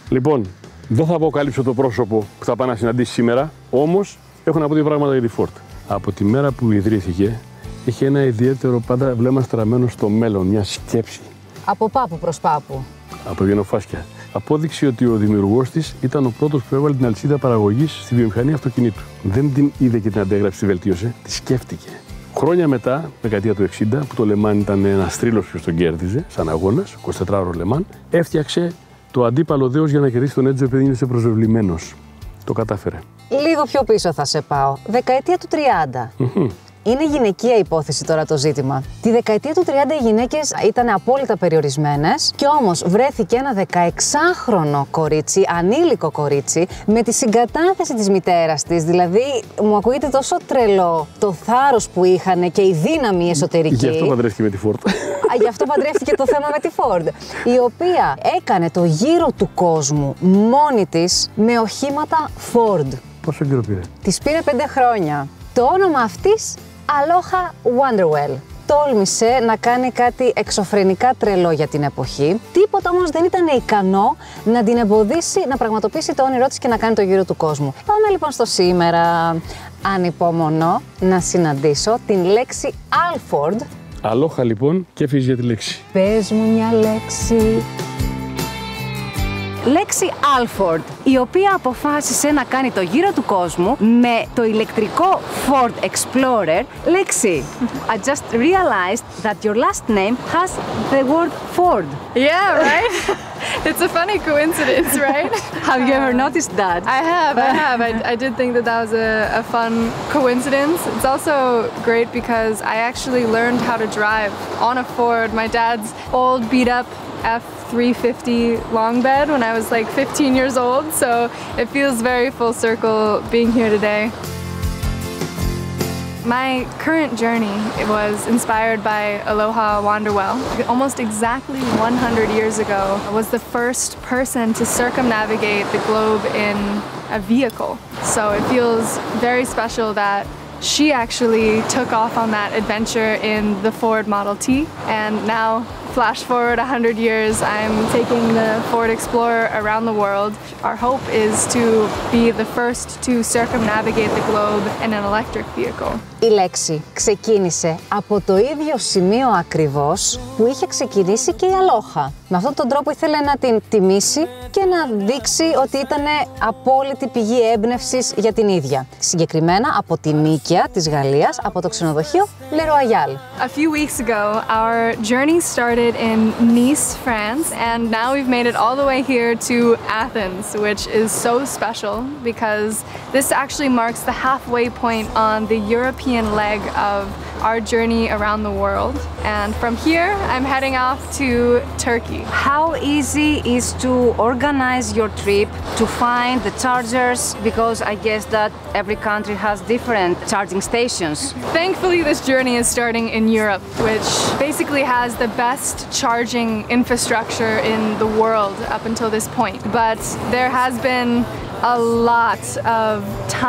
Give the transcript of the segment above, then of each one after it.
Λοιπόν, δεν θα αποκαλύψω το πρόσωπο που θα πάω να συναντήσει σήμερα, όμως έχω να πω δύο πράγματα για τη Ford. Από τη μέρα που ιδρύθηκε, είχε ένα ιδιαίτερο πάντα βλέμμα στραμμένο στο μέλλον, μια σκέψη. Από πάπου προς πάπου. Από γενοφάσκια. Απόδειξη ότι ο δημιουργός της ήταν ο πρώτος που έβαλε την αλυσίδα παραγωγής στη βιομηχανία αυτοκινήτου. Δεν την είδε και την αντέγραψε, τη βελτίωσε, τη σκέφτηκε. Χρόνια μετά, δεκαετία του 60, που το Λεμάν ήταν ένας θρύλος που τον κέρδιζε, σαν αγώνας, 24ωρο Λεμάν, έφτιαξε το αντίπαλο δέος για να κερδίσει τον έτζο επειδή είναι προσευλημένος. Το κατάφερε. Λίγο πιο πίσω θα σε πάω. Δεκαετία του 30. Είναι γυναικεία υπόθεση τώρα το ζήτημα. Τη δεκαετία του 30 οι γυναίκες ήταν απόλυτα περιορισμένες και όμως βρέθηκε ένα 16χρονο κορίτσι, ανήλικο κορίτσι, με τη συγκατάθεση της μητέρας της. Δηλαδή, μου ακούγεται τόσο τρελό το θάρρος που είχαν και η δύναμη εσωτερική. Γι' αυτό παντρεύτηκε με τη Ford. Γι' αυτό παντρεύτηκε το θέμα με τη Ford. Η οποία έκανε το γύρο του κόσμου μόνη της με οχήματα Ford. Πόσο καιρό πήρε? Της πήρε 5 χρόνια. Το όνομα αυτής Aloha Wanderwell. Τόλμησε να κάνει κάτι εξωφρενικά τρελό για την εποχή. Τίποτα όμως δεν ήταν ικανό να την εμποδίσει να πραγματοποιήσει το όνειρό της και να κάνει το γύρο του κόσμου. Πάμε λοιπόν στο σήμερα. Ανυπομονώ να συναντήσω την Lexie Alford. Aloha λοιπόν και έφυγες για τη λέξη. Πες μου μια λέξη. Lexie Alford, η οποία αποφάσισε να κάνει το γύρο του κόσμου με το ηλεκτρικό Ford Explorer. Lexie, I just realized that your last name has the word Ford. Yeah, right? It's a funny coincidence, right? Have you ever noticed that? I have. I did think that that was a fun coincidence. It's also great because I actually learned how to drive on a Ford, my dad's old beat-up F350 long bed when I was like 15 years old, so it feels very full circle being here today. My current journey was inspired by Aloha Wanderwell. Almost exactly 100 years ago, I was the first person to circumnavigate the globe in a vehicle. So it feels very special that she actually took off on that adventure in the Ford Model T, and now flash forward 100 years, I'm taking the Ford Explorer around the world. Our hope is to be the first to circumnavigate the globe in an electric vehicle. Η Lexie ξεκίνησε από το ίδιο σημείο ακριβώς που είχε ξεκινήσει και η Aloha. Με αυτόν τον τρόπο ήθελε να την τιμήσει και να δείξει ότι ήταν απόλυτη πηγή έμπνευσης για την ίδια. Συγκεκριμένα από τη Νίκαια της Γαλλίας, από το ξενοδοχείο Le Royal. A few weeks ago, our journey started in Nice, France, and now we've made it all the way here to Athens, which is so special because this actually marks the halfway point on the European leg of our journey around the world. And from here, I'm heading off to Turkey. How easy is to organize your trip, to find the chargers, because I guess that every country has different charging stations. Thankfully, this journey is starting in Europe, which basically has the best charging infrastructure in the world up until this point. But there has been a lot of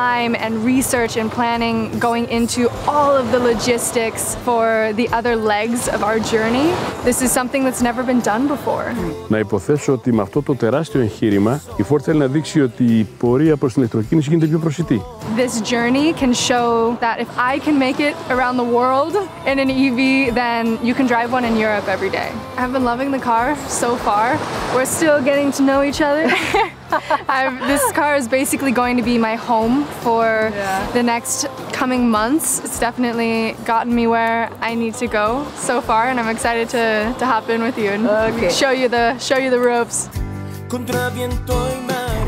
time and research and planning going into all of the logistics for the other legs of our journey. This is something that's never been done before. Να υποθέσω ότι με αυτό το τεράστιο εγχείρημα η Ford θέλει να δείξει ότι η πορεία προς την ηλεκτροκίνηση γίνεται πιο προσιτή. This journey can show that if I can make it around the world in an EV, then you can drive one in Europe every day. I've been loving the car so far. We're still getting to know each other. This car is basically going to be my home for the next coming months. It's definitely gotten me where I need to go so far, and I'm excited to hop in with you and show you the ropes.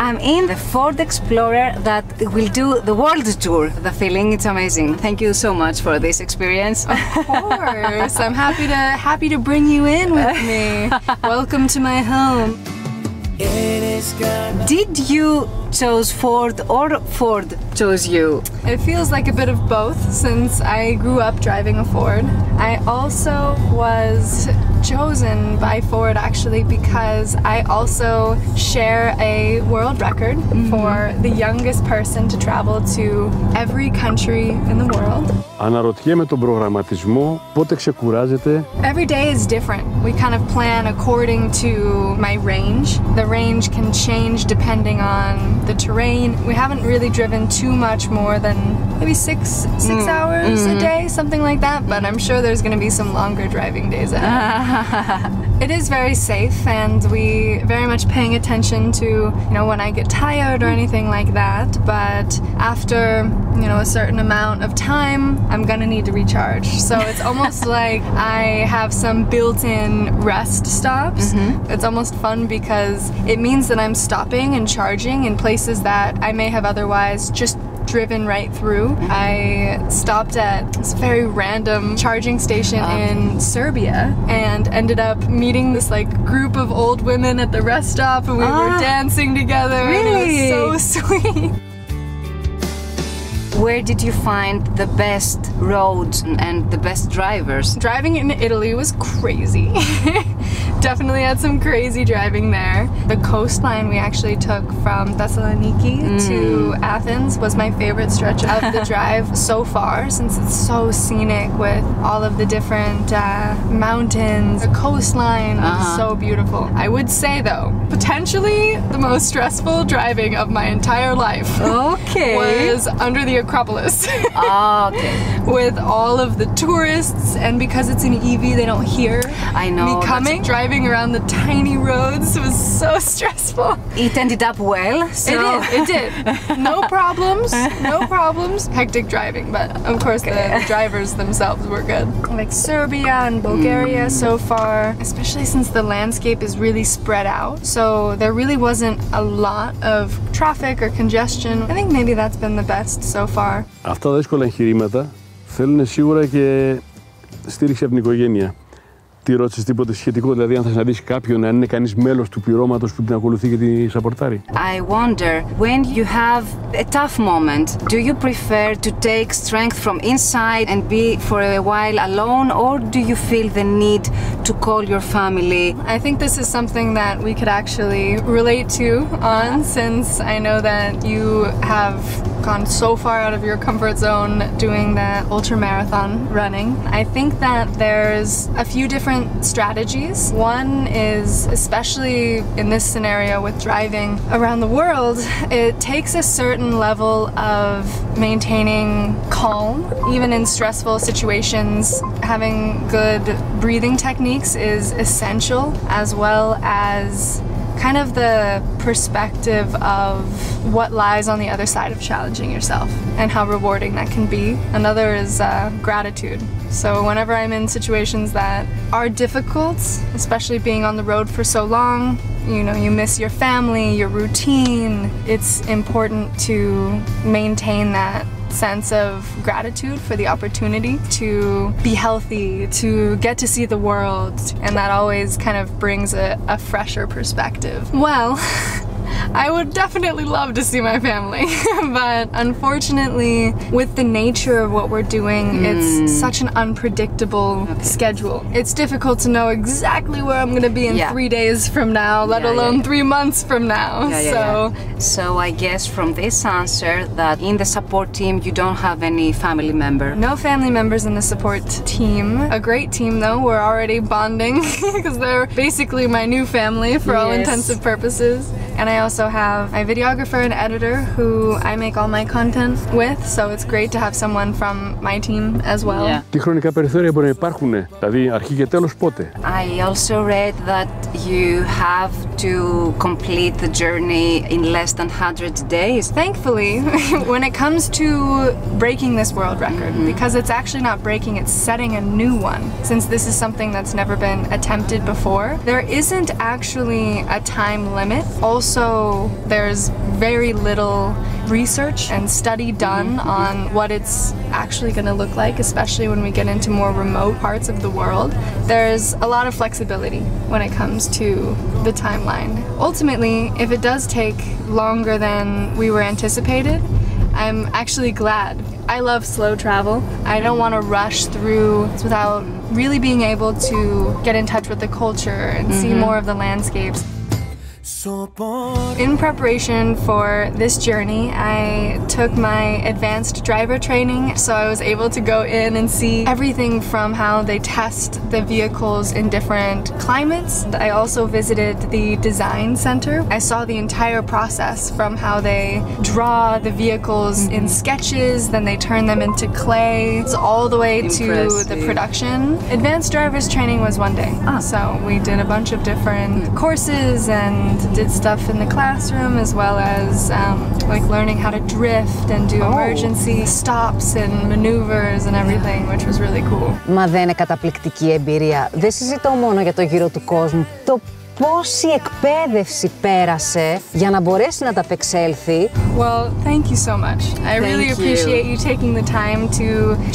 I'm in the Ford Explorer that will do the world tour. The feeling, it's amazing. Thank you so much for this experience. Of course, I'm happy to bring you in with me. Welcome to my home. Did you chose Ford or Ford chose you? It feels like a bit of both since I grew up driving a Ford. I also was chosen by Ford actually because I also share a world record for the youngest person to travel to every country in the world. Αναρωτιέμαι τον προγραμματισμό, πότε ξεκουράζετε? Every day is different. We kind of plan according to my range. The range can change depending on the terrain. We haven't really driven too much more than maybe six hours a day, something like that, but I'm sure there's going to be some longer driving days ahead. It is very safe, and we very much paying attention to, you know, when I get tired or anything like that, but after, you know, a certain amount of time, I'm gonna need to recharge. So it's almost like I have some built-in rest stops. It's almost fun because it means that I'm stopping and charging in places that I may have otherwise just driven right through. I stopped at this very random charging station in Serbia and ended up meeting this like group of old women at the rest stop, and we were dancing together. Really? And it was so sweet. Where did you find the best roads and the best drivers? Driving in Italy was crazy. Definitely had some crazy driving there. The coastline we actually took from Thessaloniki to Athens was my favorite stretch of the drive so far, since it's so scenic with all of the different mountains. The coastline was so beautiful. I would say though, potentially the most stressful driving of my entire life was under the Acropolis. Okay. With all of the tourists, and because it's an EV, they don't hear me coming. Driving around the tiny roads was so stressful. It ended up well, so... It did. No problems, no problems. Hectic driving, but of course the drivers themselves were good. Like Serbia and Bulgaria so far, especially since the landscape is really spread out, so there really wasn't a lot of traffic or congestion. I think maybe that's been the best so far. Αυτά τα δύσκολα εγχειρήματα θέλουν σίγουρα και στήριξη από την οικογένεια. Τι ρώτησες τίποτε σχετικό, δηλαδή αν θα συναντήσει κάποιον, αν είναι κανείς μέλος του πληρώματος που την ακολουθεί και τη σαπορτάρει? I wonder, when you have a tough moment, do you prefer to take strength from inside and be for a while alone, or do you feel the need to call your family? I think this is something that we could actually relate to on, since I know that you have gone so far out of your comfort zone doing the ultramarathon running. I think that there's a few different strategies. One is, especially in this scenario with driving around the world, it takes a certain level of maintaining calm, even in stressful situations. Having good breathing techniques is essential, as well as kind of the perspective of what lies on the other side of challenging yourself and how rewarding that can be. Another is gratitude. So whenever I'm in situations that are difficult, especially being on the road for so long, you know, you miss your family, your routine, it's important to maintain that sense of gratitude for the opportunity to be healthy, to get to see the world, and that always kind of brings a fresher perspective. Well, I would definitely love to see my family, but unfortunately, with the nature of what we're doing, it's such an unpredictable schedule. It's difficult to know exactly where I'm going to be in 3 days from now, let alone 3 months from now. So I guess from this answer that in the support team you don't have any family member. No family members in the support team. A great team though, we're already bonding because they're basically my new family for all intensive purposes. And I also have my videographer and editor who I make all my content with, so it's great to have someone from my team as well. Τι χρονικά περιθώρια μπορεί να υπάρχουν, δηλαδή αρχή και τέλος πότε? I also read that you have to complete the journey in less than 100 days. Thankfully, when it comes to breaking this world record, because it's actually not breaking, it's setting a new one, since this is something that's never been attempted before, there isn't actually a time limit. Also, there's very little research and study done on what it's actually going to look like, especially when we get into more remote parts of the world. There's a lot of flexibility when it comes to the timeline. Ultimately, if it does take longer than we were anticipated, I'm actually glad. I love slow travel. I don't want to rush through without really being able to get in touch with the culture and see more of the landscapes. In preparation for this journey, I took my advanced driver training, so I was able to go in and see everything from how they test the vehicles in different climates. I also visited the design center. I saw the entire process from how they draw the vehicles in sketches, then they turn them into clay, all the way to the production. Advanced driver's training was one day. So we did a bunch of different courses and did stuff in the classroom, as well as like learning how to drift and do emergency stops and maneuvers and everything, which was really cool. Μα δεν είναι καταπληκτική εμπειρία. Δεν συζητώ μόνο για το γύρο του κόσμου. Το πόση εκπαίδευση πέρασε για να μπορέσει να τα απεξέλθει. Well, thank you so much. I really appreciate you taking the time to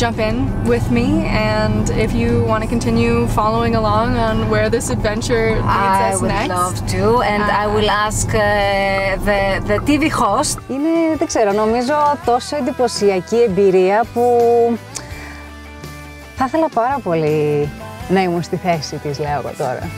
jump in with me, and if you want to continue following along on where this adventure leads us next. I would love to, and I will ask the TV host. Είναι, δεν ξέρω, νομίζω τόσο εντυπωσιακή εμπειρία που θα ήθελα πάρα πολύ να ήμουν στη θέση της, λέω εγώ τώρα.